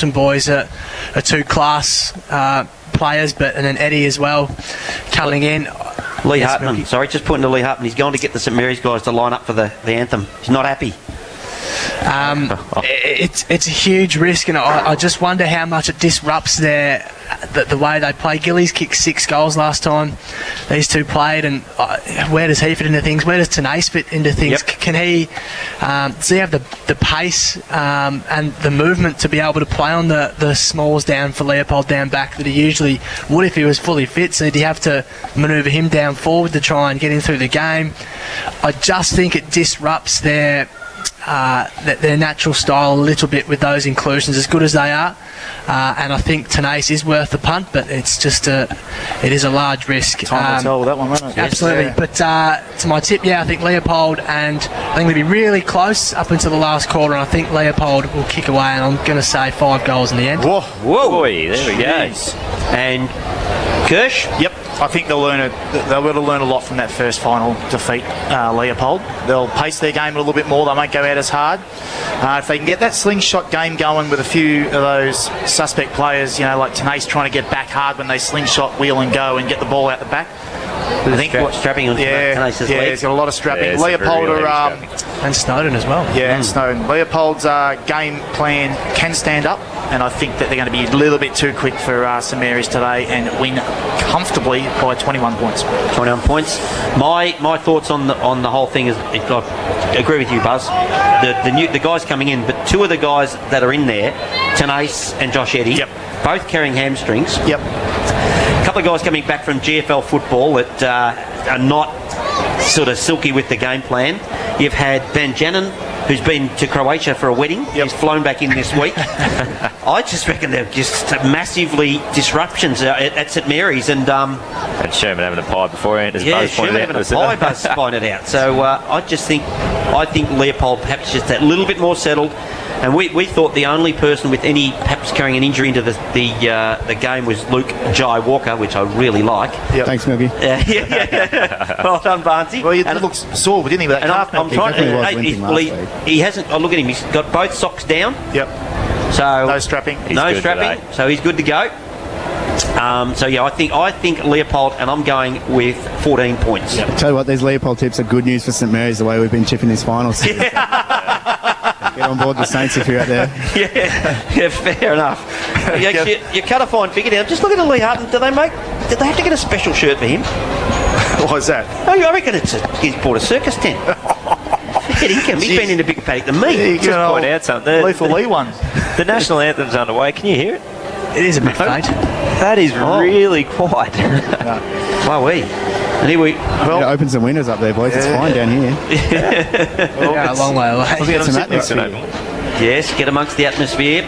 Some boys are two class players, and then Eddie as well coming in. Lee Hartman, sorry, just pointing to Lee Hartman. He's going to get the St Mary's guys to line up for the anthem. He's not happy. It's a huge risk, and I just wonder how much it disrupts the way they play. Gillies kicked 6 goals last time these two played, and where does he fit into things? Where does Tanase fit into things? Yep. Can he does he have the pace and the movement to be able to play on the smalls down for Leopold down back that he usually would if he was fully fit? So do you have to manoeuvre him down forward to try and get him through the game? I just think it disrupts their natural style a little bit with those inclusions, as good as they are, and I think Tanase is worth the punt, but it's just it is a large risk. Time will tell with that one, won't it? Absolutely, Yeah. But to my tip, I think Leopold, and I think they'll be really close up until the last quarter, and I think Leopold will kick away, and I'm going to say 5 goals in the end. Whoa, Boy, there we go. And Kirsch? Yep, I think they'll learn a lot from that first final defeat, Leopold. They'll pace their game a little bit more. They won't go out as hard. If they can get that slingshot game going with a few of those suspect players, like Tanase trying to get back hard when they slingshot, wheel and go and get the ball out the back. I think strapping on Tanase's leg. he's got a lot of strapping. Yeah, Leopold And Snowden as well. and Snowden. Leopold's game plan can stand up, and I think that they're going to be a little bit too quick for St Mary's today and win comfortably by 21 points. 21 points. My thoughts on the whole thing is, I agree with you, Buzz. The guys coming in, but 2 of the guys that are in there, Tanase and Josh Eddy, both carrying hamstrings. Yep. A couple of guys coming back from GFL football that are not sort of silky with the game plan. You've had Van Janen, who's been to Croatia for a wedding. He's flown back in this week. I just reckon they're just massively disruptions at St Mary's, and Sherman having a pie beforehand, as Buzz Sherman pointed having a pie, Buzz pointed out. So I think Leopold perhaps just that little bit more settled. And we thought the only person with any perhaps carrying an injury into the game was Luke Jai Walker, which I really like. Yep. Thanks, Milky. Well done, Barnsley. Well, he looks sore, didn't he, with that And calf? I'm trying definitely was limping last week. he hasn't. Oh, look at him. He's got both socks down. Yep. So No strapping. no good strapping. today. So he's good to go. I think Leopold, and I'm going with 14 points. Tell you what, these Leopold tips are good news for St Mary's, the way we've been chipping these finals. Get on board the Saints if you're out there. Yeah, fair enough. You cut a fine figure down. Just look at Lee Hutton. Did they have to get a special shirt for him? What is that? Oh, I reckon he's bought a circus tent. He's been in a bigger paddock than me. Just point out something. Lethal Lee one. The national anthem's underway. Can you hear it? It is a bit faint. That is really quiet. Wowee. And here we... Well, open some windows up there, boys. It's fine down here. A long way away. We'll get some atmosphere. Yes, get amongst the atmosphere.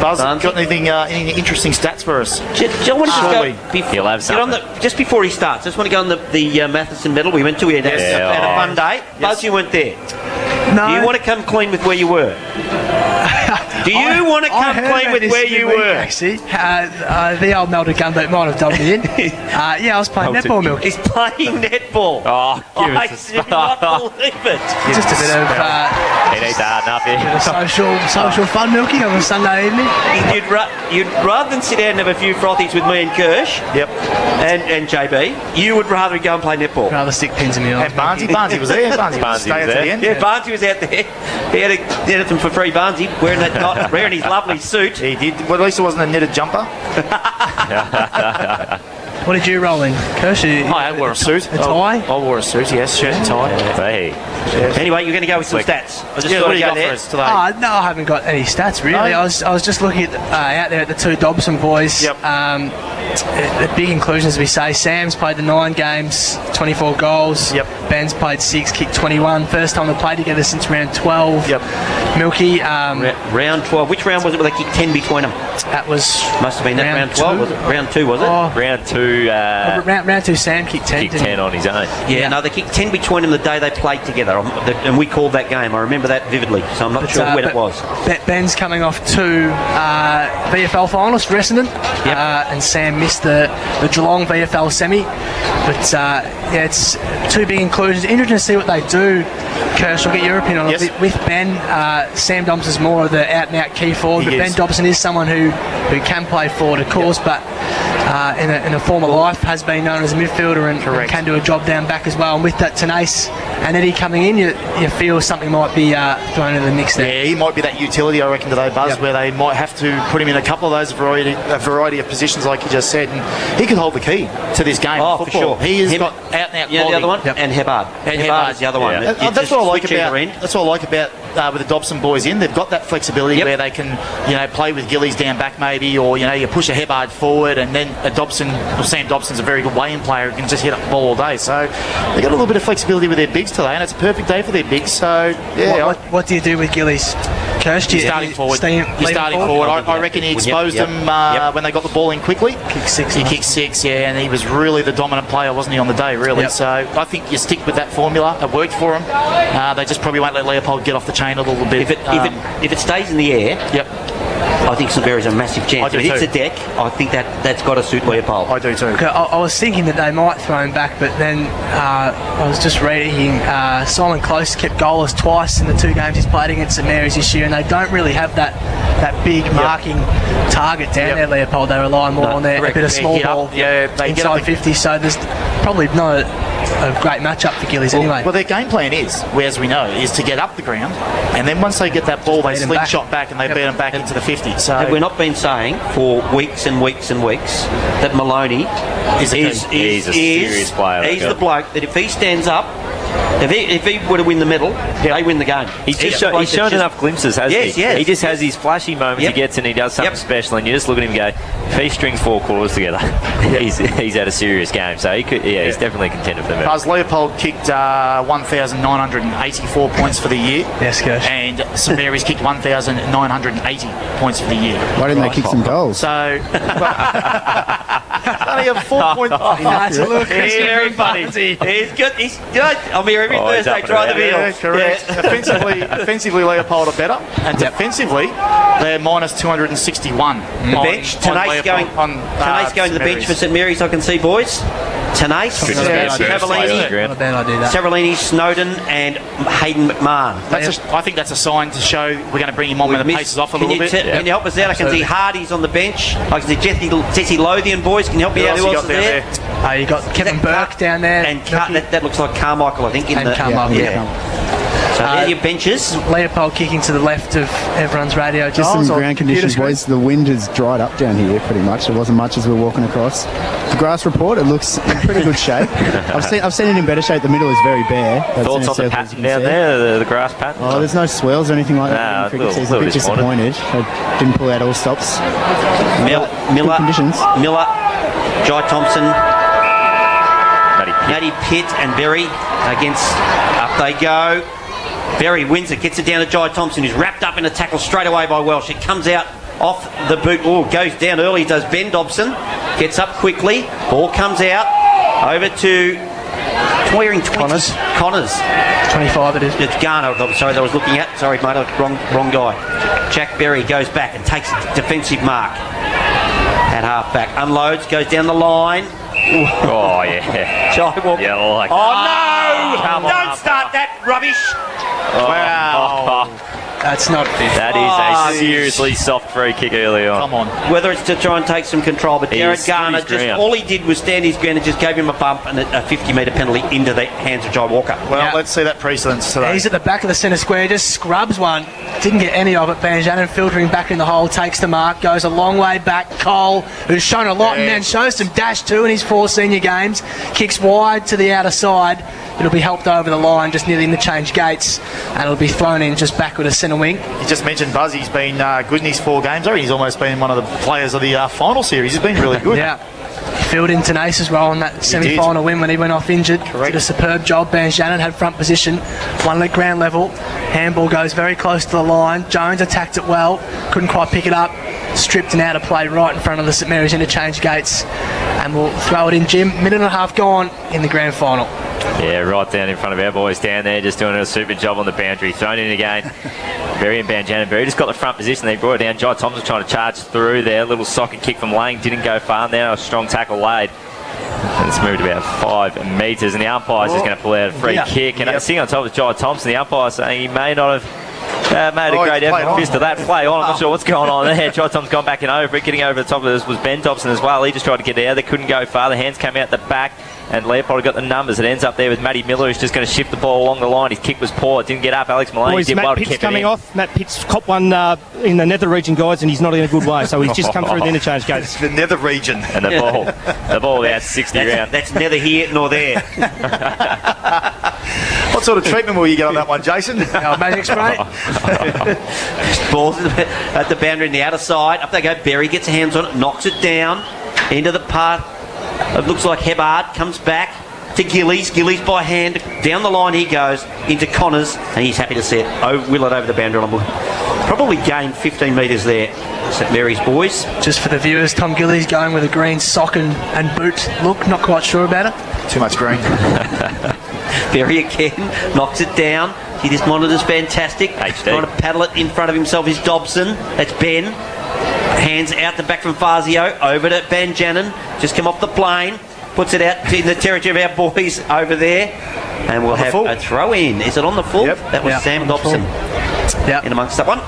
Buzz, got anything, any interesting stats for us? Do you want to just Surely. go... He'll have Get on something. just before he starts, I just want to go on the Matheson medal we went to. We had a fun day. Buzz, you weren't there. No. Do you want to come clean with where you were? Do you want to come clean with where you were? Actually, the old melted gunboat might have dubbed me in. I was playing netball, Milky. He's playing netball. Oh, give I us a do not spell. believe it. Just a bit of He needs to harden up here. social fun, Milky, on a Sunday evening. You'd rather than sit down and have a few frothies with me and Kirsch and JB, you would rather go and play netball. Rather stick pins in the eyes. And Barnsley was there. Barnsley stayed at the end. Yeah, Barnsley was out there. He had anything for free, Barnsley, wearing his lovely suit. He did. Well, at least it wasn't a knitted jumper. What did you roll in, Kirsch? I wore a suit. A tie? I wore a suit, yes, shirt and tie. Hey. Anyway, you're going to go with some stats. I just Yeah, thought what do I'd you go got there. for us today? No, I haven't got any stats really. No? I was just looking at out there at the 2 Dobson boys. Yep. The big inclusions, we say. Sam's played the 9 games, 24 goals. Yep. Ben's played 6, kicked 21. First time they played together since round 12. Yep. Milky. Round 12. Which round was it where they kicked 10 between them? That was Must have been that round 12, was it? Round 2, was it? Oh, Round 2, round 2, Sam kicked 10. kicked didn't he? 10 on his own. Yeah, no, they kicked 10 between them the day they played together. together. And we called that game. I remember that vividly, so I'm not sure when it was. Ben's coming off 2 VFL finals for Essendon, and Sam missed the Geelong VFL semi. But it's 2 big inclusions. Interesting to see what they do. Kirsch, I'll get your opinion on it. With Ben, Sam Dobson's more of the out-and-out key forward, but Ben Dobson is someone who can play forward, of course, but in a former life has been known as a midfielder and can do a job down back as well. And with that Tenace and Eddie coming in, you feel something might be thrown in the mix there. Yeah, he might be that utility, I reckon, today, Buzz, where they might have to put him in a couple of those variety of positions, like you just said, and he could hold the key to this game. Oh, for sure. He has got out-and-out quality. The other one? And Hebard. Hebard is the other one. That's what I like about. That's what I like about with the Dobson boys in. They've got that flexibility where they can, play with Gillies down back maybe, or you push a Hebard forward, and then Sam Dobson's a very good weigh-in player who can just hit up the ball all day. So they've got a little bit of flexibility with their bigs today, and it's a perfect day for their bigs. So what do you do with Gillies? Kirsch, you're starting forward. I reckon he exposed them when they got the ball in quickly. He kicked 6, and he was really the dominant player, wasn't he, on the day, really? So I think you stick with that formula. It worked for them. They just probably won't let Leopold get off the chain a little bit. If it stays in the air, I think St Mary's a massive chance. If it hits the deck, I think that's got to suit Leopold. I do too. I was thinking that they might throw him back, but then I was just reading Simon Close kept goalless twice in the 2 games he's played against St Mary's this year, and they don't really have that big marking target down there, Leopold. They rely more on a bit of small ball inside 50, so there's probably not a great matchup for Gillies anyway. Well, their game plan is, as we know, is to get up the ground, and then once they get that ball, they slingshot back and they beat them back into the 50. So have we not been saying for weeks and weeks and weeks that Maloney is a serious player? He's the bloke that if he stands up, if he were to win the medal, they win the game. He's shown enough glimpses, hasn't he? Yes. He just has his flashy moments. He gets and he does something special, and you just look at him and go, if he strings 4 quarters together, he's had a serious game. So he's definitely a contender for the medal. Buzz, Leopold kicked 1,984 points for the year. Yes, Kirsch. And St Mary's kicked 1,980 points for the year. Why didn't they kick some goals? So, only a 4 point. That's a look. He's very funny. He's good. He's good. I'm here every Thursday. Try the meal. Correct. Offensively, Leopold are better, and defensively, they're minus 261. The bench. Tenace going to the bench for St Mary's. I can see, boys. Tenace, Savarlini, Snowden, and Hayden McMahon. I think that's a sign to show we're going to bring him on when the pace is off a little bit. Can you help us out? I can see Hardy's on the bench. I can see Jesse Lothian, boys. Can you help me out? Who else is there? You got Kevin Burke down there. And that looks like Carmichael, I think. Carmichael, So they're your benches. Leopold kicking to the left of everyone's radio. Just some ground conditions, boys. The wind has dried up down here pretty much. There wasn't much as we were walking across. The grass report, it looks in pretty good shape. I've seen it in better shape. The middle is very bare. Thoughts on the pattern down there, the grass pattern? Oh, there's no swells or anything like that. A bit disappointed. They didn't pull out all stops. Miller, Jai Thompson, Matty Pitt and Berry against. Up they go. Berry wins it, gets it down to Jai Thompson, who's wrapped up in a tackle straight away by Welsh. It comes out off the boot. Goes down early, does Ben Dobson. Gets up quickly. Ball comes out. Over to wearing Connors. 25 it is. It's Garner, sorry, that I was looking at. Sorry, mate, wrong guy. Jack Berry goes back and takes a defensive mark. At half back. Unloads, goes down the line. Oh, yeah. Jai Walker. Yeah, no! Don't start that rubbish. Wow. That's not fit. That is a seriously soft free kick early on. Come on. Whether it's to try and take some control, but Jared Garner, all he did was stand his ground and just gave him a bump and a 50-metre penalty into the hands of Jai Walker. Well, let's see that precedence today. He's at the back of the centre square, just scrubs one. Didn't get any of it. Banjanen filtering back in the hole, takes the mark, goes a long way back. Cole, who's shown a lot and then shows some dash too in his 4 senior games, kicks wide to the outer side. It'll be helped over the line just near the interchange gates, and it'll be thrown in just backward as centre wing. You just mentioned Buzz. He's been good in his 4 games. I reckon he's almost been one of the players of the final series. He's been really good. Yeah. Filled in Tenace as well on that semi-final win when he went off injured. Correct. Did a superb job. Banjanen had front position. One at ground level. Handball goes very close to the line. Jones attacked it well. Couldn't quite pick it up. stripped and out of play right in front of the St Mary's interchange gates. And we'll throw it in, Jim. Minute and a half gone in the grand final. Yeah, right down in front of our boys down there, just doing a super job on the boundary. Thrown in again. Berry and Banjanan. Berry just got the front position. They brought it down. Jai Thompson trying to charge through there. Little socket kick from Lang. Didn't go far now. A strong tackle laid. And it's moved about 5 metres. And the umpire's just going to pull out a free kick. And sitting on top of Jai Thompson, the umpire saying he may not have made a great effort fist to that play on. I'm not sure what's going on there. Jai Thompson's gone back and over it. Getting over the top of this was Ben Dobson as well. He just tried to get out. They couldn't go far. The hands came out the back. And Leopold got the numbers. It ends up there with Matty Miller, who's just going to shift the ball along the line. His kick was poor. It didn't get up. Alex Maloney did well to keep it in. Coming off. Matt Pitt's cop one in the nether region, guys, and he's not in a good way. So he's just come through the interchange gates. The nether region. And the ball about 60 round. That's neither here nor there. What sort of treatment will you get on that one, Jason? Magic spray. Balls at the boundary in the outer side. Up they go. Berry gets hands on it, knocks it down into the part. It looks like Hebard comes back to Gillies. Gillies by hand. Down the line he goes into Connors, and he's happy to see it. Will it over the boundary. Probably gained 15 metres there. St Mary's boys. Just for the viewers, Tom Gillies going with a green sock and boot look. Not quite sure about it. Too much green. Berry again knocks it down. See, this monitor's fantastic. Trying to paddle it in front of himself is Dobson. That's Ben. Hands out the back from Fazio. Over to Banjanan. Just come off the plane. Puts it out in the territory of our boys over there. And we'll have a throw in. Is it on the full? Yep. That was Sam Dobson. In amongst that one.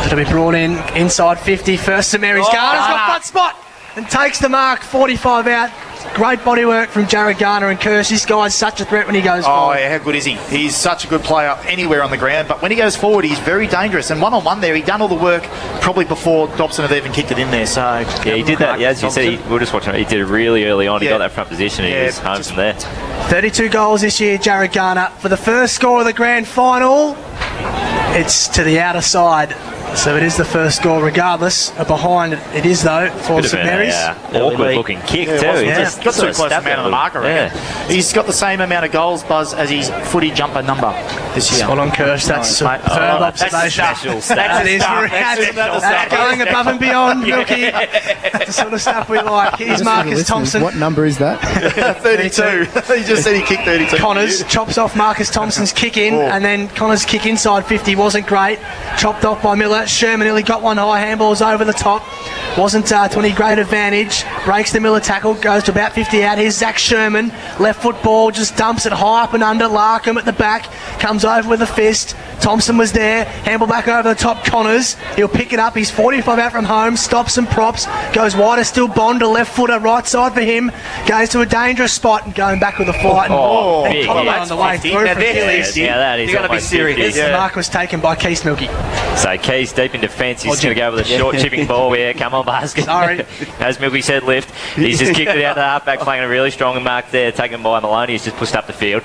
It'll be brought in inside 50. First St Mary's Garner's got front spot and takes the mark. 45 out. Great bodywork from Jared Garner and Kirsch. This guy's such a threat when he goes forward. Oh, yeah, how good is he? He's such a good player anywhere on the ground, but when he goes forward, he's very dangerous. And one-on-one there, he done all the work probably before Dobson had even kicked it in there. So yeah, he did that. Yeah, as you said, we were just watching it. He did it really early on. He got that front position. And he was home from there. 32 goals this year, Jared Garner. For the first score of the grand final, it's to the outer side. So it is the first score regardless. Behind it is, though, for St Mary's. Awkward looking kick, too. He just got too close amount of the marker. He's got the same amount of goals, Buzz, as his footy jumper number this year. Spot on, Kirsch. That's superb observation. That is going above and beyond, Milky. That's the sort of stuff we like. Here's Marcus Thompson. What number is that? 32. He just said he kicked 32. Connors chops off Marcus Thompson's kick in, and then Connors' kick inside 50 wasn't great. Chopped off by Miller. Sherman nearly got one high. Handballs over the top. Wasn't to any great advantage. Breaks the Miller tackle. Goes to about 50 out. Here's Zach Sherman. Left foot ball. Just dumps it high up and under. Larkham at the back. Comes over with a fist. Thompson was there. Handball back over the top. Connors. He'll pick it up. He's 45 out from home. Stops and props. Goes wider. Still Bond. A left footer. Right side for him. Goes to a dangerous spot and going back with a fight. Big. On the way through from Achilles. That is. You've got to be serious. The mark was taken by Keith Milky. So Keys deep in defence. He's going to go with a short chipping ball. Yeah, come on, basket. Sorry. As Milky said, lift. He's just kicked it out the halfback, playing a really strong mark there, taken by Maloney. He's just pushed up the field.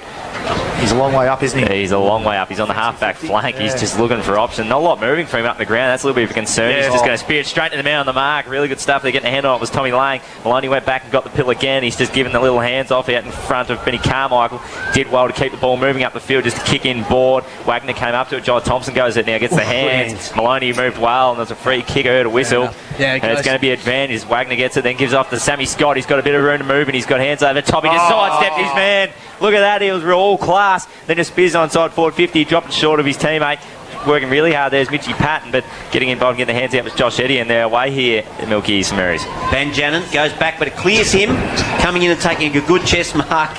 He's a long way up, isn't he? He's a long way up. He's on the halfback flank. He's just looking for option. Not a lot moving for him up the ground. That's a little bit of a concern. He's just going to spear it straight to the man on the mark. Really good stuff. They're getting a hand on it. Was Tommy Lang. Maloney went back and got the pill again. He's just given the little hands off out in front of Benny Carmichael. Did well to keep the ball moving up the field, just to kick in board. Wagner came up to it. Jai Thompson goes it now, gets the hands. Maloney moved well, and there's a free kick, heard a whistle. Yeah, and it's going to be advantage. Wagner gets it, then gives off to Sammy Scott. He's got a bit of room to move, and he's got hands over top. He just sidestepped his man. Look at that. He was all class. Then just spears on side forward 50. He dropped it short of his teammate. Working really hard. There's Mitchie Patton, but getting involved and getting the hands out was Josh Eddy, and they're away here at Milky St Mary's. Banjanan goes back, but it clears him. Coming in and taking a good chest mark.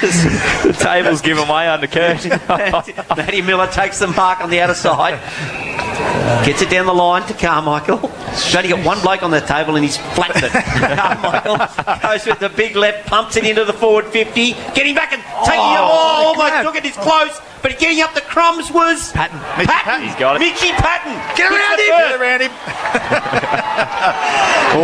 The table's given way under Kirsch. Matty Miller takes the mark on the outer side. Gets it down the line to Carmichael. He's only got one bloke on the table and he's flattened it. Carmichael goes with the big left, pumps it into the forward 50. Getting back and taking it. Almost took it. It's close. But getting up the crumbs was Patton. He's got it. Mitchie Patton. Get around him.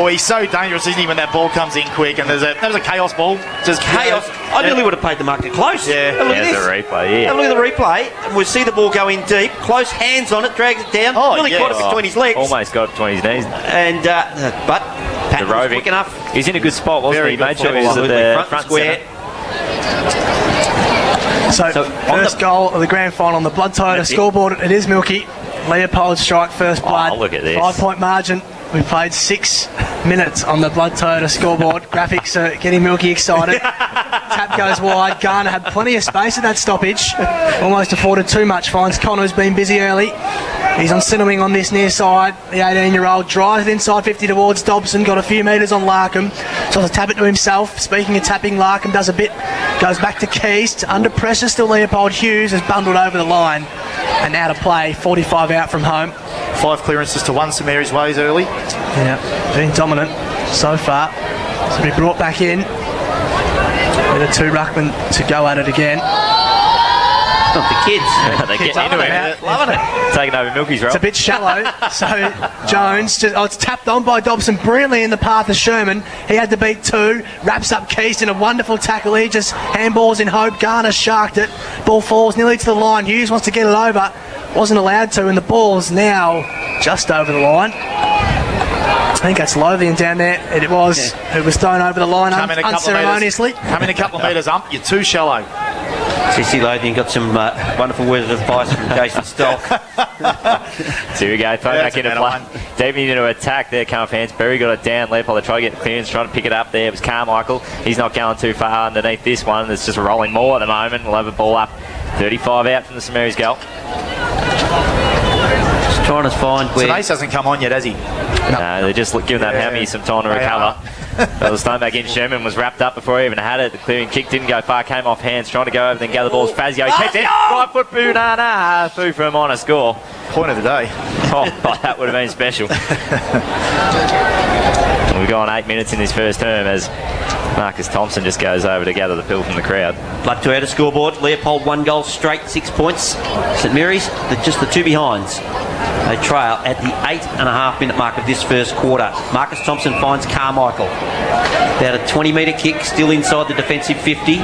He's so dangerous, isn't he, when that ball comes in quick, and that was a chaos ball. Just chaos. I nearly would have paid the mark to close. Yeah. Look at There's this. the replay, Have a look at the replay. And we'll see the ball go in deep. Close hands on it, drags it down. Nearly caught it between his legs. Almost got it between his knees. And but Patton was quick enough. He's in a good spot, wasn't he? Made sure he was at the front square. So first goal of the grand final on the blood tie scoreboard. It is Milky. Leopold strike first blood. Look at this. 5-point margin. We played 6 minutes on the Blood Toyota scoreboard. Graphics are getting Milky excited. Tap goes wide. Garner had plenty of space at that stoppage. Almost afforded too much. Finds Connor's been busy early. He's on centre wing on this near side. The 18-year-old drives it inside 50 towards Dobson. Got a few metres on Larkham. Tries to tap it to himself. Speaking of tapping, Larkham does a bit. Goes back to Keast. Under pressure still Leopold. Hughes has bundled over the line. And out of play. 45 out from home. 5 clearances to 1 St Mary's Ways early. Yeah, been dominant so far. So he brought back in with a 2 ruckman to go at it again. Not the kids. They get into it. Loving it. Taking over Milky's role. It's a bit shallow, so Jones it's tapped on by Dobson brilliantly in the path of Sherman. He had to beat 2, wraps up Keast in a wonderful tackle. He just handballs in hope. Garner sharked it. Ball falls nearly to the line. Hughes wants to get it over. Wasn't allowed to, and the ball's now just over the line. I think that's Lothian down there. It was who was thrown over the line unceremoniously. Come in a couple of metres ump. You're too shallow. Sissy Lothian got some wonderful words of advice from Jason Stock. So here we go, throw back into play. Deep into attack there, Carl fans. Berry got it down. Leopold, they try to get the clearance, trying to pick it up there. It was Carmichael. He's not going too far underneath this one. It's just rolling more at the moment. We'll have a ball up. 35 out from the St Mary's goal. Just trying to find where... Ace hasn't come on yet, has he? No, they're just giving that hammy some time to recover. Well, the stone back in. Sherman was wrapped up before he even had it. The clearing kick didn't go far, came off hands, trying to go over, then gather the balls. Fazio, he takes it. 5 foot Bunana through for a minor score. Point of the day. Oh, that would have been special. We've gone 8 minutes in this first term as Marcus Thompson just goes over to gather the pill from the crowd. Blood Toyota scoreboard. Leopold 1 goal straight, 6 points. St Mary's, just the 2 behinds. They trail at the 8.5 minute mark of this first quarter. Marcus Thompson finds Carmichael. About a 20-metre kick, still inside the defensive 50.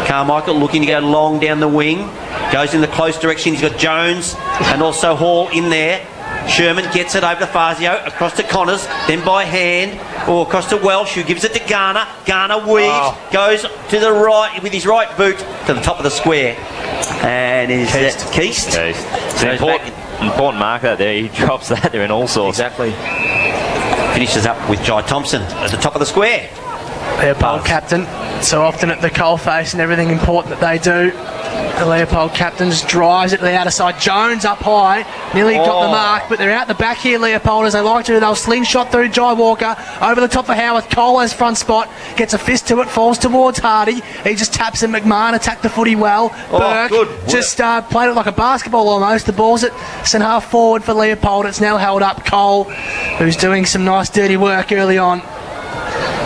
Carmichael looking to go long down the wing. Goes in the close direction. He's got Jones and also Hall in there. Sherman gets it over to Fazio, across to Connors, then by hand, or across to Welsh, who gives it to Garner. Garner weaves, goes to the right with his right boot to the top of the square. And is that Keast? It's an important marker there. He drops that there in all sorts. Exactly. Finishes up with Jai Thompson at the top of the square. Leopold captain, so often at the coalface and everything important that they do. The Leopold captain just drives it to the outer side. Jones up high, nearly got the mark, but they're out the back here, Leopold, as they like to do. They'll slingshot through Jai Walker, over the top for Howarth. Cole has front spot, gets a fist to it, falls towards Hardy. He just taps in. McMahon attacked the footy well. Burke just played it like a basketball almost. The ball's at centre half forward for Leopold. It's now held up. Cole, who's doing some nice dirty work early on,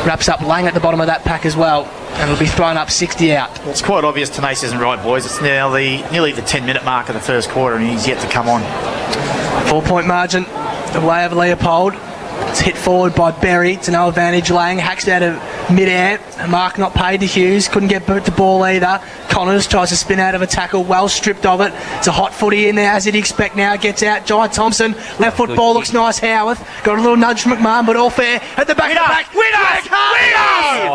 wraps up Lang at the bottom of that pack as well. And it'll be thrown up 60 out. Well, it's quite obvious Tenace isn't right, boys. It's now nearly the 10-minute mark of the first quarter and he's yet to come on. 4-point margin away of Leopold. It's hit forward by Berry to no advantage. Lang hacks out of mid-air. Mark not paid to Hughes. Couldn't get the ball either. Connors tries to spin out of a tackle. Well stripped of it. It's a hot footy in there as you'd expect now. Gets out. Jai Thompson. Left foot ball looks nice. Howarth. Got a little nudge from McMahon, but all fair. At the back of the back. Winners!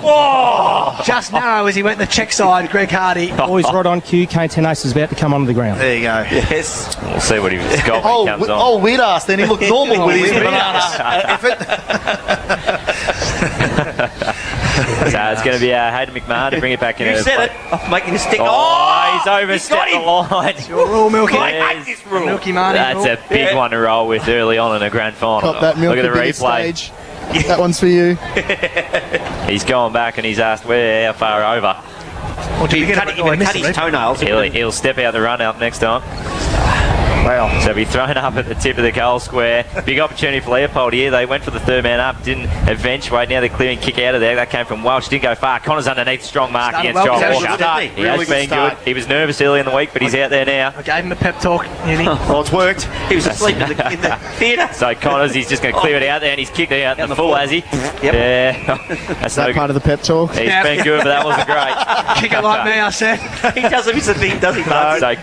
Oh! Just narrow as he went the check side. Greg Hardy. Always right on cue. Kane Tenace is about to come onto the ground. There you go. Yes. We'll see what he's got when he comes on. Oh, weird ass. Then he looked normal with his banana effort. So it's going to be Hayden McMahon to bring it back in. You said it. I'm making a stick. He's overstepped the line. Your rule, Milky. I hate this rule. Milky Marty. That's a big one to roll with early on in a grand final. Got that Milky Look at the bit of replay. stage. That one's for you. He's gone back and he's asked how far over. Or did He cut his toenails. He'll step out the run out next time. Wow. So he'll be thrown up at the tip of the goal square. Big opportunity for Leopold here. They went for the third man up, didn't eventuate. Now they're clearing kick out of there. That came from Welsh. Didn't go far. Connors underneath. Strong mark Started against well. Jai Really Walker. start. He Really has good been start. good. He was nervous early in the week, but he's out there now. I gave him a pep talk, Newnie. Well, it's worked. He was asleep in the theatre. So Connors, he's just going to clear it out there, and he's kicked it out in the full, has he? Yep. Yeah. That's no That part good. of the pep talk. He's been good, but that wasn't great. Kick it like me, I said. He doesn't miss a thing, does he, Bart? So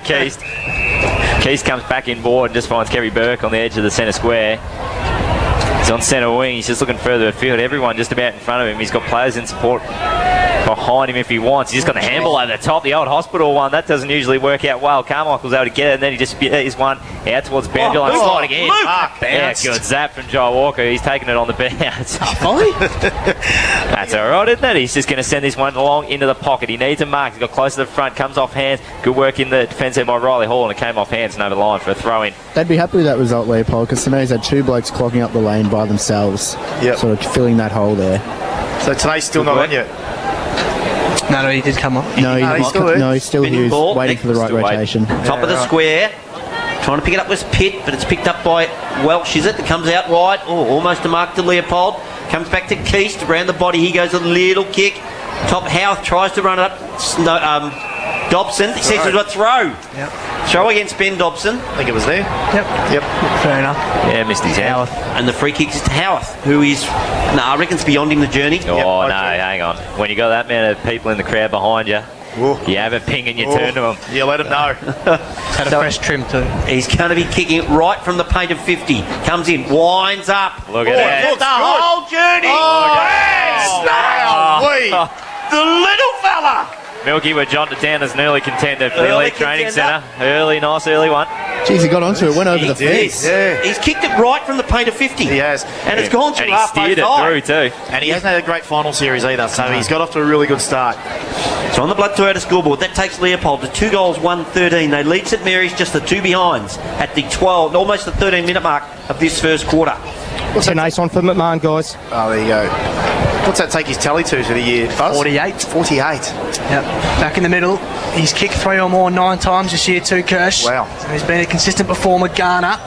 Keast comes back in board and just finds Kerry Burke on the edge of the centre square. He's on centre wing. He's just looking further afield. Everyone just about in front of him. He's got players in support behind him if he wants. He's just got the handball over the top. The old hospital one, that doesn't usually work out well. Carmichael's able to get it, and then he just spears one out towards the boundary line, sliding in. Yeah, good zap from Jai Walker. He's taking it on the bounce. That's all right, isn't it? He's just going to send this one along into the pocket. He needs a mark. He's got close to the front, comes off hands. Good work in the defence there by Riley Hall, and it came off hands and over the line for a throw-in. They'd be happy with that result, Leopold, because St Mary's had two blokes clogging up the lane by themselves, sort of filling that hole there. So today's still not on yet. No, he did come on. No, he's still here. He's waiting for the right rotation. Top of the square. Trying to pick it up was Pitt, but it's picked up by Welsh, is it? It comes out wide. Oh, almost a mark to Leopold. Comes back to Keast. Around the body, he goes a little kick. Top Howarth tries to run it up. Dobson. He says he's got throw. Yep. Throw against Ben Dobson. I think it was there. Yep. Fair enough. Yeah, missed his hand. And the free kick is to Howarth, who is, I reckon it's beyond him the journey. Oh, no, hang on. When you got that many of people in the crowd behind you, you have a ping and you turn to them. Yeah, let him know. Had a fresh trim too. He's going to be kicking it right from the paint of 50. Comes in, winds up. Look at that. Look, the whole journey. The little fella. Milky were jotted down as an early contender for the Elite Training Centre. Nice early one. Jeez, he got onto it, went over the fence. Yeah. He's kicked it right from the paint of 50. He has. And it's gone through half steered it through too. And he hasn't had a great final series either, so he's got off to a really good start. So on the Blood Toyota scoreboard, that takes Leopold to 2 goals, 1-13. They lead St Mary's just the 2 behinds at the 12, almost the 13-minute mark of this first quarter. What's an ace on for McMahon, guys? Oh, there you go. What's that take his tally to the year? Buzz? 48. 48. Yep. Back in the middle. He's kicked 3 or more 9 times this year too, Kirsch. Wow. So he's been a consistent performer. Garner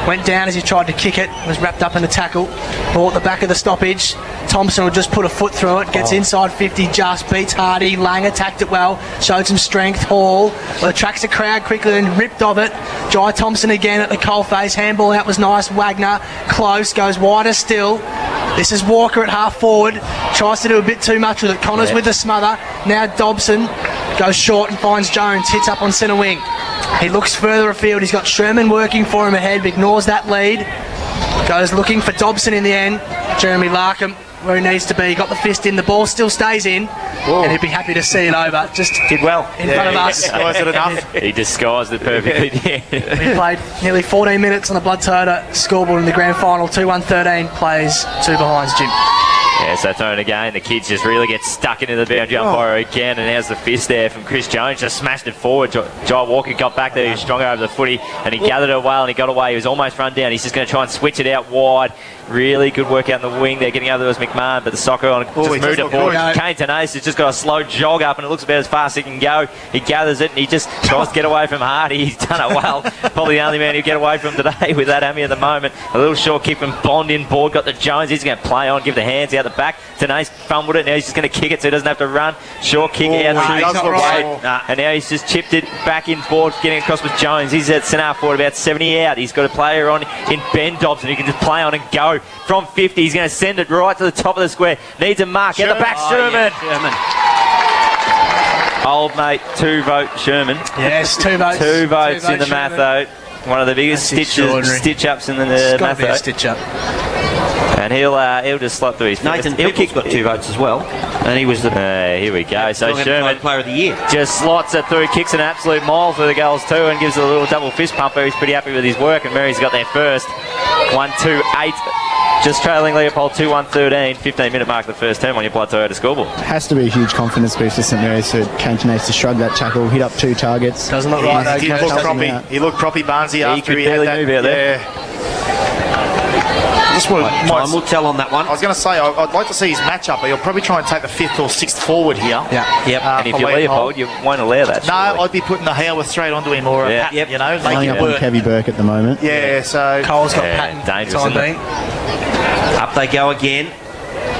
went down as he tried to kick it, was wrapped up in the tackle, brought the back of the stoppage. Thompson would just put a foot through it, gets inside 50, just beats Hardy. Lang attacked it well, showed some strength. Hall attracts the crowd quickly and ripped of it. Jai Thompson again at the coalface. Handball out was nice. Wagner close, goes wider still. This is Walker at half forward, tries to do a bit too much with it. Connors with the smother. Now Dobson goes short and finds Jones, hits up on centre wing. He looks further afield. He's got Sherman working for him ahead, but ignores that lead. Goes looking for Dobson in the end. Jeremy Larkham where he needs to be. Got the fist in. The ball still stays in. And he'd be happy to see it over. Just did well in front of us. Disguised it enough. He disguised it perfectly. We played nearly 14 minutes on the Blood Toyota scoreboard in the grand final. 2-1-13 plays 2 behinds, Jim. Yeah, so thrown again. The kids just really get stuck into the boundary umpire again, and there's the fist there from Chris Jones. Just smashed it forward. Jai Walker got back there. He was stronger over the footy, and he gathered it well, and he got away. He was almost run down. He's just going to try and switch it out wide. Really good work out in the wing there, getting over there was McMahon, but the soccer on just moved it forward. Kane Tenace has just got a slow jog up, and it looks about as fast as he can go. He gathers it, and he just tries to get away from Hardy. He's done it well. Probably the only man he'll get away from today with that hammy at the moment. A little short kick from Bond in board. Got the Jones. He's going to play on, give the hands out the back. Tenace fumbled it. Now he's just going to kick it so he doesn't have to run. Short kick out. And now he's just chipped it back in board, getting across with Jones. He's at centre forward, about 70 out. He's got a player on in Ben Dobson who can just play on and go from 50. He's going to send it right to the top of the square. Needs a mark. At the back, Sherman. Old mate, 2 vote Sherman. Yes, 2 votes. 2 votes in the Matho. One of the biggest stitch-ups in the Matho. Stitch-up. And he'll just slot through his Nathan Pickle's got 2 votes as well, and he was the here we go. So Sherman player of the year. Just slots it through, kicks an absolute mile for the goals too, and gives it a little double fist pumper. He's pretty happy with his work, and Mary's got there first. 1-2-8. Just trailing Leopold 2-1-13, 15-minute mark of the first term on your Blood Toyota scoreboard. Has to be a huge confidence boost for St Mary's for Kane Tenace to shrug that tackle, hit up 2 targets. Doesn't look right though. He looked proppy. He looked proppy, Barnesy, after he had that. Move out there. Time will tell on that one. I was going to say, I'd like to see his matchup, but he'll probably try and take the 5th or 6th forward here. Yep. And if you're Leopold, you won't allow that. No, I'd be putting the Howarth straight onto him or a Patton, you know, Laying up on Kevy Burke at the moment. Yeah, so Cole's got Patton. Dangerous, isn't it? Up they go again.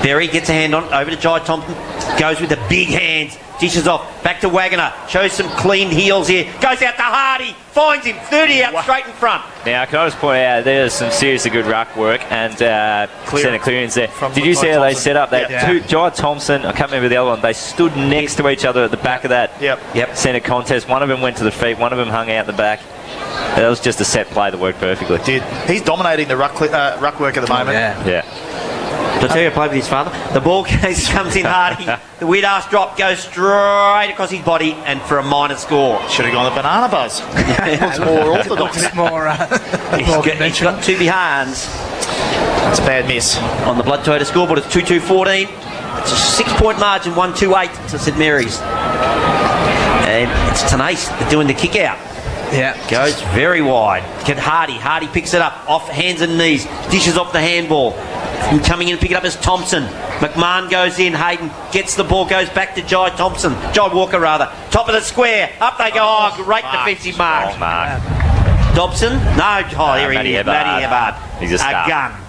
Berry gets a hand on over to Jai Thompson. Goes with the big hands. Dishes off. Back to Wagner. Shows some clean heels here. Goes out to Hardy. Finds him. 30 out straight in front. Now, can I just point out, there's some seriously good ruck work and centre clearance there. Did you see how they set up that? Jai Thompson, I can't remember the other one, they stood next to each other at the back of that centre contest. One of them went to the feet, one of them hung out the back. That was just a set play that worked perfectly. He's dominating the ruck work at the moment. Yeah. I'll tell you, I played with his father. The ball comes in Hardy. The weird ass drop goes straight across his body and for a minor score. Should have gone the banana buzz. Looks more orthodox. A bit more, He's got two behinds. It's a bad miss. On the Blood Toyota scoreboard, it's 2-2-14. It's a 6-point margin, 1-2-8 to St Mary's. And it's Tenace. They're doing the kick out. Yeah. Goes very wide. Get Hardy. Hardy picks it up off hands and knees. Dishes off the handball. Coming in and pick it up is Thompson. McMahon goes in. Hayden gets the ball. Goes back to Jai Thompson. Jai Walker, rather. Top of the square. Up they go. Oh, great defensive mark. Strong mark. Dobson? No. Oh, here he is. Matty Ebbard. He's a star. gun.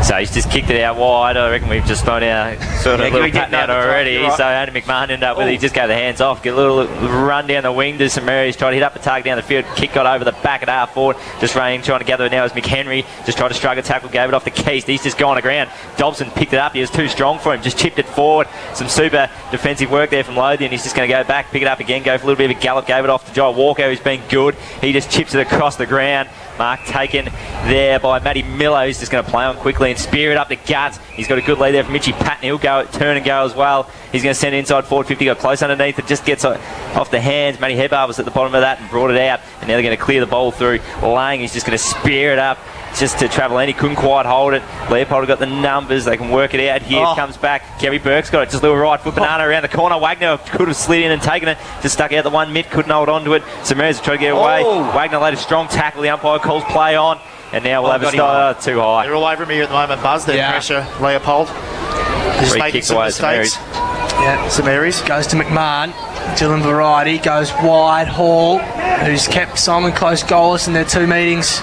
So he's just kicked it out wide. I reckon we've just thrown our sort of little pattern out already. Right. So Adam McMahon ended up with it. He just gave the hands off. Get a little run down the wing to St Mary's. Tried to hit up the target down the field. Kick got over the back at half forward. Just running, trying to gather it now as McHenry. Just tried to struggle tackle. Gave it off the keys. He's just gone to ground. Dobson picked it up. He was too strong for him. Just chipped it forward. Some super defensive work there from Lothian. He's just going to go back, pick it up again, go for a little bit of a gallop. Gave it off to Jai Walker, who's been good. He just chips it across the ground. Mark taken there by Matty Miller, who's just going to play on quickly and spear it up the guts. He's got a good lead there from Mitchie Patton. He'll go turn and go as well. He's going to send it inside forward 50, got close underneath. It just gets off the hands. Matty Hebbar was at the bottom of that and brought it out. And now they're going to clear the ball through. Lang, he's just going to spear it up just to Travellini. Couldn't quite hold it. Leopold got the numbers. They can work it out here. Comes back. Kerry Burke's got it. Just a little right foot banana around the corner. Wagner could have slid in and taken it. Just stuck out the one mid. Couldn't hold on to it. Samaras tried to get away. Wagner laid a strong tackle. The umpire calls play on. And now we'll have a start too high. They're all over me here at the moment, Buzz. They're pressure Leopold. Just Free making kick some away mistakes. Yeah. St Mary's. Goes to McMahon. Dylan Variety goes wide. Hall, who's kept Simon close goalless in their two meetings.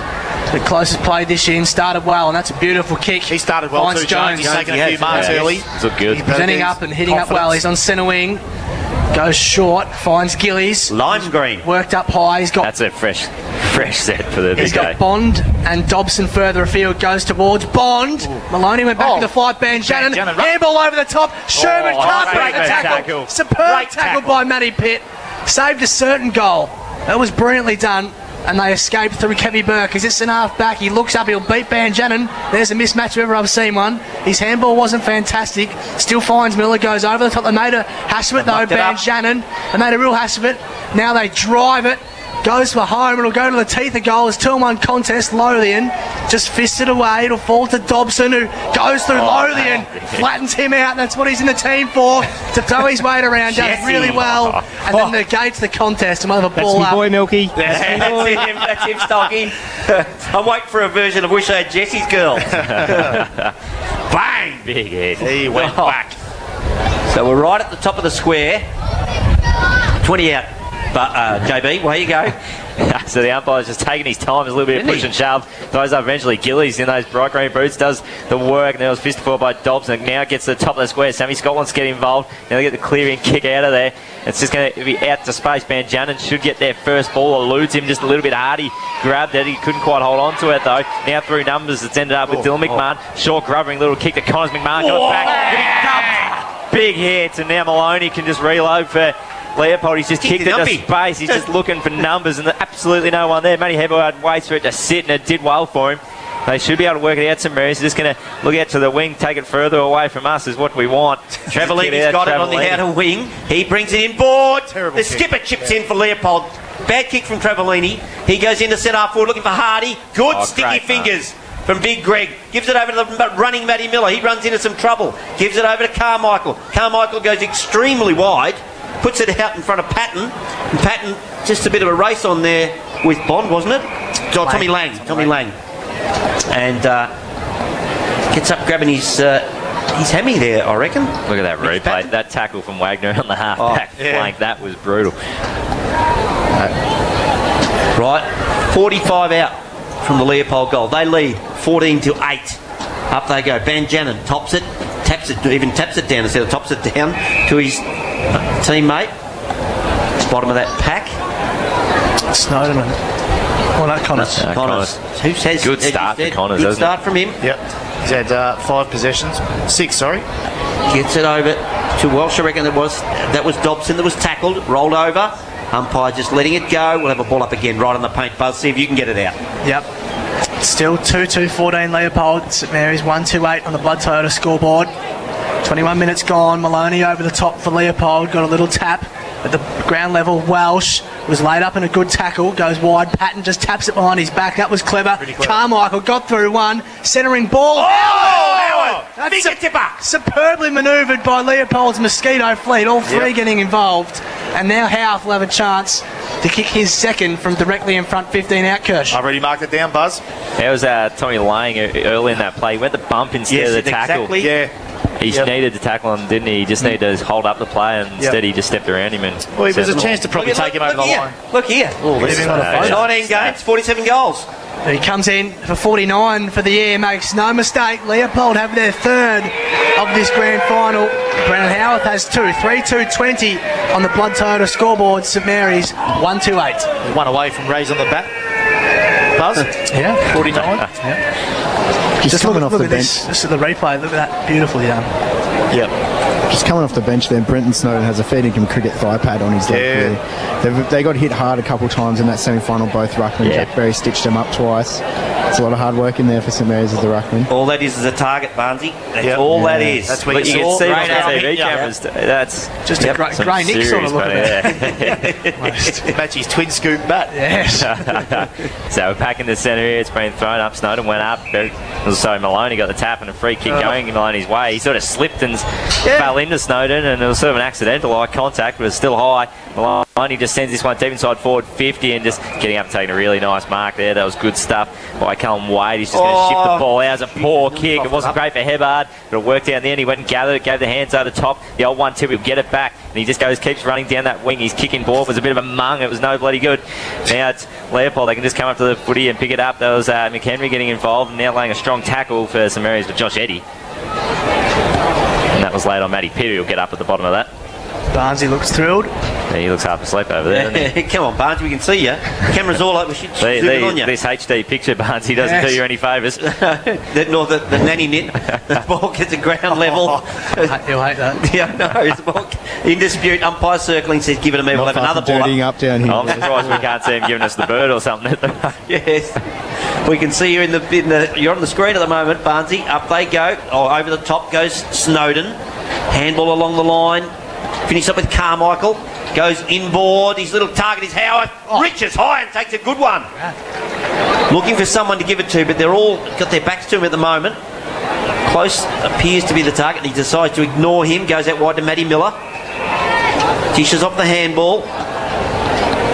The closest play this year and started well, and that's a beautiful kick. He started well Finds too, Jones. He's taken a few marks early. He's looked good. Presenting up and hitting up well. He's on centre wing. Goes short, finds Gillies. Lime green. Worked up high. He's got That's a fresh set for the big He's got day. Bond and Dobson further afield. Goes towards Bond. Maloney went back to the fight. Banjanin. Handball over the top. Sherman can't break the tackle. Superb tackle by Matty Pitt. Saved a certain goal. That was brilliantly done. And they escaped through Kevy Burke. He's just an half back. He looks up. He'll beat Banjanin. There's a mismatch if ever I've seen one. His handball wasn't fantastic. Still finds Miller. Goes over the top. They made a hash of it though. Banjanin. They made a real hash of it. Now they drive it. Goes for home. It'll go to the teeth of goal. It's 2-1 contest. Lothian just fisted away. It'll fall to Dobson, who goes through Lothian. Flattens him out. That's what he's in the team for. To throw his weight around. Does really well. And then negates the contest. And we'll have a ball That's up. my boy, Milky. That's him, Stocking. I'm waiting for a version of Wish I Had Jesse's Girl. Bang! Big head. He went back. So we're right at the top of the square. 20 out. But JB, where you go? So the umpire's just taking his time. There's a little bit of push and shove. Throws up eventually. Gillies in those bright green boots does the work. Now it was fisted for by Dobson. Now gets to the top of the square. Sammy Scotland's getting involved. Now they get the clearing kick out of there. It's just going to be out to space. Banjanin should get their first ball. Eludes him just a little bit hard. He grabbed it. He couldn't quite hold on to it though. Now through numbers, it's ended up with Dylan McMahon. Short grubbering little kick to Connors. McMahon got it back. Big hits, and now Maloney can just reload for Leopold. He's just kicked it into space. He's just looking for numbers, and there's absolutely no one there. Matty Hebbar waits for it to sit, and it did well for him. They should be able to work it out. St Mary's just going to look out to the wing, take it further away from us is what we want. Travellini's got it on the outer wing. He brings it in board. The skipper chips in for Leopold. Bad kick from Travellini. He goes into centre half forward looking for Hardy. Good sticky fingers from Big Greg. Gives it over to the running Matty Miller. He runs into some trouble. Gives it over to Carmichael. Carmichael goes extremely wide. Puts it out in front of Patton. And Patton, just a bit of a race on there with Bond, wasn't it? Tommy Lang. And gets up grabbing his hammy there, I reckon. Look at that replay. That tackle from Wagner on the half-back flank. That was brutal. Right, 45 out from the Leopold goal. They lead 14-8. Up they go. Banjanin tops it, taps it down instead of tops it down to his teammate. Bottom of that pack. Snowden. Well, that Connors. Connors. Who says Good start for Connors, Good hasn't start from him. Yep. He's had 5 possessions. 6, sorry. Gets it over to Welsh. I reckon that was Dobson that was tackled, rolled over. Umpire just letting it go. We'll have a ball up again right on the paint, Buzz. See if you can get it out. Yep. Still 2-2-14 Leopold. St Mary's 1-2-8 on the Blood Toyota scoreboard. 21 minutes gone. Maloney over the top for Leopold. Got a little tap at the ground level. Welsh was laid up in a good tackle. Goes wide. Patton just taps it behind his back. That was clever. Carmichael got through one. Centering ball. Howard! That's Finger tipper! superbly manoeuvred by Leopold's Mosquito fleet. All three getting involved. And now Howarth will have a chance to kick his second from directly in front 15 out, Kirsch. I've already marked it down, Buzz. How was Tommy Lang early in that play? He went the bump instead of the tackle. Exactly. Yeah. He needed to tackle him, didn't he? He just needed to hold up the play, and instead he just stepped around him. And Well, it was a chance to probably take him over the line. Look here. This is 19 games, 47 goals. He comes in for 49 for the year, makes no mistake. Leopold have their third of this grand final. Brennan Howarth has two. 3-2-20 on the Blood Toyota scoreboard. St Mary's 1-2-8. One away from raising the bat. Buzz? Yeah. 49. Just coming off look the at bench. this. This is the replay. Look at that. Beautifully done. Yep. Just coming off the bench there, Brenton Snowden has a fair dinkum cricket thigh pad on his leg. Yeah. They got hit hard a couple of times in that semi-final, both ruckman. Yeah. Jack Berry stitched them up twice. It's a lot of hard work in there for St Mary's as the ruckman. All that is a target, Barnesy. That's Yep. all that Yeah. is. That's where but you you can saw see right on now. the TV Yeah. cameras. That's Just a some grey Nick sort of serious look money at there. Match his twin scoop bat. Yes. So we're back in the centre here. It's been thrown up. Snowden went up. So Maloney got the tap and a free kick going Maloney's way. He sort of slipped and fell into Snowden, and it was sort of an accidental eye contact, but it was still high. Maloney just sends this one deep inside forward 50 and just getting up and taking a really nice mark there. That was good stuff by Callum Wade. He's just going to shift the ball out. It was a poor kick. It wasn't great for Hebbard, but it worked out in the end. He went and gathered it, gave the hands over the top. The old 1-2, he'll get it back, and he just keeps running down that wing. His kicking ball was a bit of a mung. It was no bloody good. Now it's Leopold. They can just come up to the footy and pick it up. There was McHenry getting involved, and now laying a strong tackle for St Mary's with Josh Eddy. And that was laid on Matty Petty, who'll get up at the bottom of that. Barnesy looks thrilled. Yeah, he looks half asleep over there, doesn't he? Come on, Barnes, we can see you. Camera's all up. We should zoom in on you. This HD picture, Barnes, he doesn't do you any favours. Nor the nanny net. The ball gets at ground level. He'll hate that. Yeah, no, it's the ball in dispute. Umpire circling says give it to me. We'll have another ball dirtying up. up down here. I'm surprised we can't see him giving us the bird or something. Yes. We can see you in the you're on the screen at the moment, Barnesy. Up they go. Oh, over the top goes Snowden. Handball along the line. Finish up with Carmichael. Goes inboard. His little target is Howard. Reaches high and takes a good one. Looking for someone to give it to, but they're all got their backs to him at the moment. Close appears to be the target. He decides to ignore him. Goes out wide to Matty Miller. Dishes off the handball.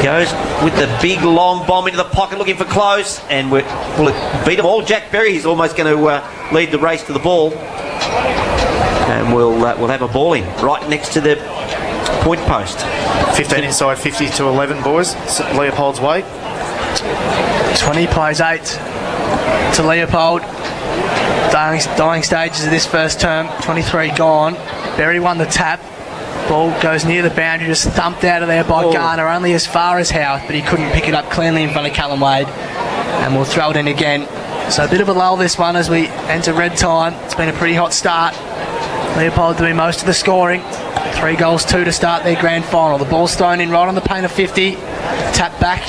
Goes with the big long bomb into the pocket, looking for close, and will it beat them all? Jack Berry is almost going to lead the race to the ball, and we'll have a ball in right next to the point post. 15 inside, 50 to 11, boys. Leopold's way. 20 plays 8 to Leopold. Dying stages of this first term. 23 gone. Berry won the tap. Ball goes near the boundary, just thumped out of there by Garner, only as far as Howarth, but he couldn't pick it up cleanly in front of Callum Wade. And we'll throw it in again. So a bit of a lull this one as we enter red time. It's been a pretty hot start. Leopold doing most of the scoring. 3 goals, 2 to start their grand final. The ball's thrown in right on the paint of 50. Tap back,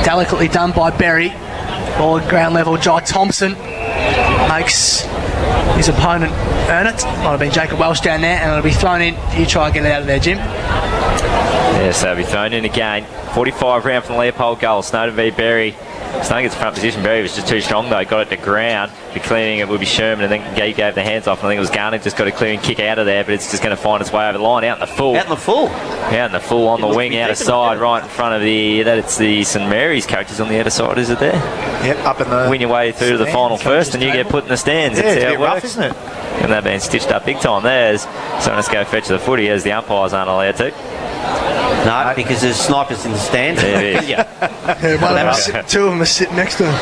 delicately done by Berry. Ball at ground level. Jai Thompson makes his opponent earn it. Might have been Jacob Welsh down there, and it'll be thrown in. You try and get it out of there, Jim. Yes, they'll be thrown in again. 45 round from the Leopold goal. Snowden v Berry. Snowden gets the front position. Berry was just too strong though. Got it to ground. The clearing it would be Sherman, and then Gay gave the hands off. And I think it was Garner just got a clearing kick out of there, but it's just going to find its way over the line. Out in the full. Out in the full. Out in the full on the wing, out of side, right in front of it's the St Mary's coaches on the outer side, is it there? Yep, up in the... Win your way through to the final first, and you get put in the stands. Yeah, That's it's a how bit it rough, works. isn't it? And they've been stitched up big time there. So let's go fetch the footy as the umpires aren't allowed to. No, because there's snipers in the stands. There it is. Two of them are sitting next to him.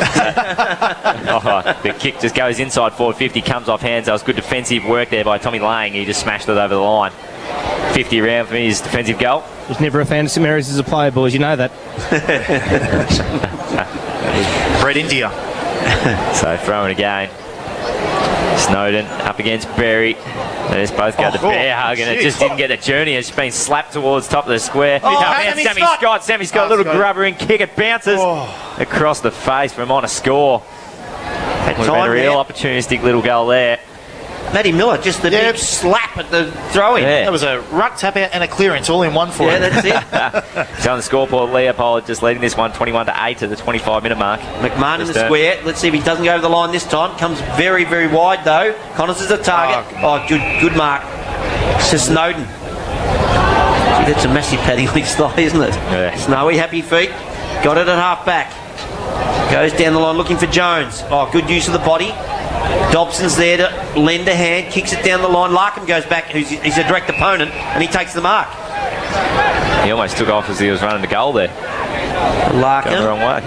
The kick just goes inside forward 50, comes off hands. That was good defensive work there by Tommy Lang. He just smashed it over the line. 50 round for his defensive goal. He's never a fan of St Mary's as a player, boys. You know that. Bred India. So throwing again. Snowden up against Berry. They just both go the bear hug, and it just didn't get the journey. It's been slapped towards top of the square. Sammy Scott. Sammy's got a little grubber in kick. It bounces across the face from on a score. Had Would have been a time real there. opportunistic little goal there. Matty Miller, just the big slap at the throw-in. Yeah. That was a ruck tap out and a clearance all in one for Yeah, him. that's it. He's on the scoreboard. Leopold just leading this one 21-8 at the 25-minute mark. McMahon in the Just, square. Let's see if he doesn't go over the line this time. Comes very, very wide though. Connors is a target. Oh, good mark. To Snowden. Gee, that's a massive padding on his thigh, isn't it? Yeah. Snowy, happy feet. Got it at half back. Goes down the line looking for Jones. Oh, good use of the body. Dobson's there to lend a hand, kicks it down the line. Larkham goes back, he's a direct opponent, and he takes the mark. He almost took off as he was running the goal there. Going the Larkham wrong way.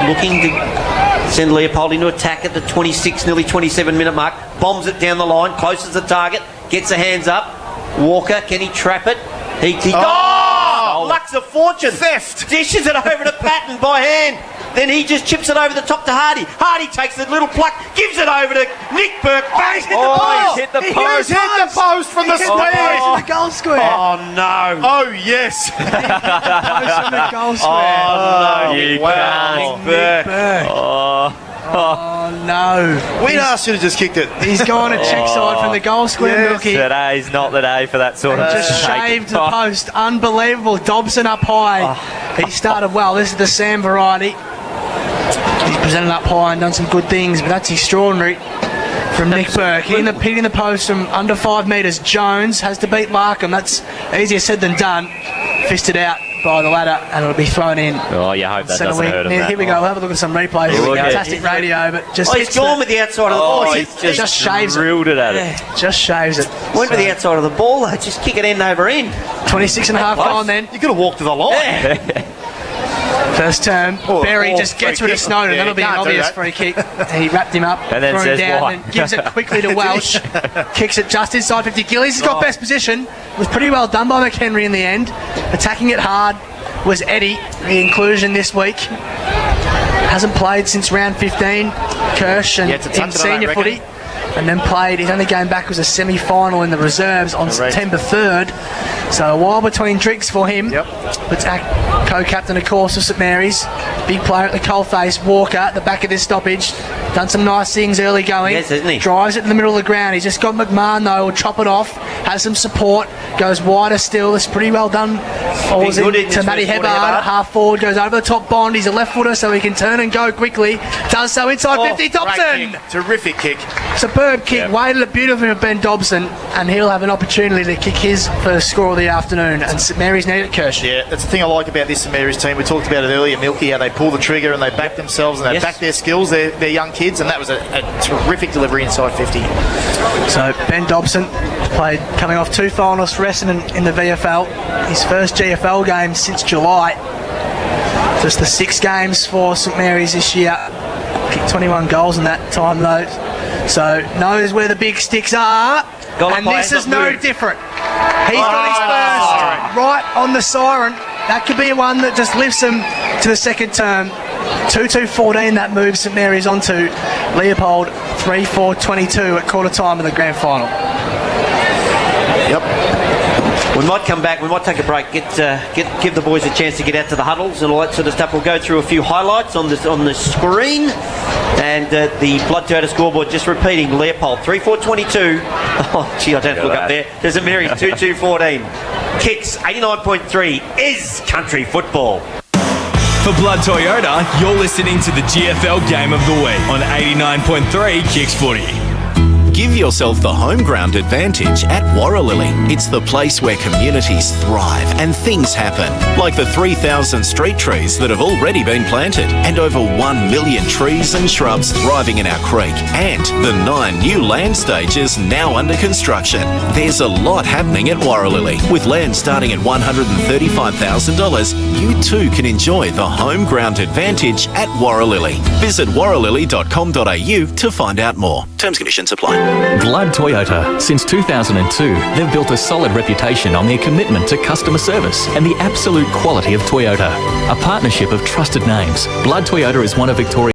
looking to send Leopold into attack at the 26, nearly 27-minute mark. Bombs it down the line, close as the target, gets the hands up. Walker, can he trap it? He Luck's a fortune. Theft. Dishes it over to Patton by hand. Then he just chips it over the top to Hardy. Hardy takes the little pluck, gives it over to Nick Burke. Bang! He's hit the post. He's hit the post from the square. The goal square. Oh no! Oh, yes. Post from the goal square. Oh no! You Wow. can't. Nick Burke. Oh no! We'd asked you to just kicked it. He's gone a check side from the goal square, Milky. Today's not the day for that sort of Just mistake. shaved the post. Unbelievable. Dobson up high. He started well. This is the Sam variety. He's presented up high and done some good things, but that's extraordinary from Nick Burke. Hitting the post from under 5 metres. Jones has to beat Larkham. That's easier said than done. Fisted out by the ladder, and it'll be thrown in. Oh, you hope that Centre doesn't wing. hurt him. Here we go. We'll have a look at some replays. Here we go. Fantastic radio, but just He's hits gone the- with the outside of the Oh, ball. he's just shaves it. drilled it at it. Yeah, just shaves it. Went So, with the outside of the ball. Though. Just kick it end over end. 26 and a half gone then. You could have walked to the line. First term, Berry just free gets rid of kick. Snowden. Yeah, That'll be you an can't do obvious that. free kick. He wrapped him up, And then threw him says down, why. and gives it quickly to Welsh. Kicks it just inside 50. Gillies has got best position. Was pretty well done by McHenry in the end. Attacking it hard was Eddie, the inclusion this week. Hasn't played since round 15. Kirsch and Yeah, it's a touch in of that, senior I reckon. footy. And then played, his only game back was a semi-final in the reserves on Correct. September 3rd. So a while between drinks for him. Yep. But co-captain, of course, of St Mary's. Big player at the coalface. Walker at the back of this stoppage. Done some nice things early going. Yes, hasn't he? Drives it in the middle of the ground. He's just got McMahon, though. Will chop it off. Has some support. Goes wider still. It's pretty well done. Falls good in into this Matty first quarter, Hebbard. Hebbard. Half forward. Goes over the top Bond. He's a left footer, so he can turn and go quickly. Does so inside 50. Great Dobson! kick. Terrific kick. Superb kick, Yep. weighted it beautifully for Ben Dobson, and he'll have an opportunity to kick his first score of the afternoon. And St Mary's need it, Kirsch. Yeah, that's the thing I like about this St Mary's team. We talked about it earlier, Milky, how they pull the trigger and they back themselves and they Yes. back their skills. They're young kids, and that was a terrific delivery inside 50. So Ben Dobson played coming off 2 finals for Essendon in the VFL. His first GFL game since July. Just the 6 games for St Mary's this year. Kicked 21 goals in that time though. So knows where the big sticks are. Goal And players this is not no moved. different. He's got his first right on the siren. That could be one that just lifts him to the second term. 2-2-14 that moves St Mary's onto Leopold 3-4-22 at quarter time of the grand final. Yep. We might come back. We might take a break. Give the boys a chance to get out to the huddles and all that sort of stuff. We'll go through a few highlights on the screen, and the Blood Toyota scoreboard just repeating. Leopold 3-4-22. Oh gee, I don't have to look up there. There's a Mary's 2-2-14. Kicks 89.3 is country football. For Blood Toyota, you're listening to the GFL Game of the Week on 89.3 Kicks Footy. Give yourself the home ground advantage at Warralilly. It's the place where communities thrive and things happen, like the 3,000 street trees that have already been planted and over 1 million trees and shrubs thriving in our creek, and the 9 new land stages now under construction. There's a lot happening at Warralilly. With land starting at $135,000, you too can enjoy the home ground advantage at Warralilly. Visit warralilly.com.au to find out more. Terms and conditions apply. Blood Toyota. Since 2002, they've built a solid reputation on their commitment to customer service and the absolute quality of Toyota. A partnership of trusted names, Blood Toyota is one of Victoria's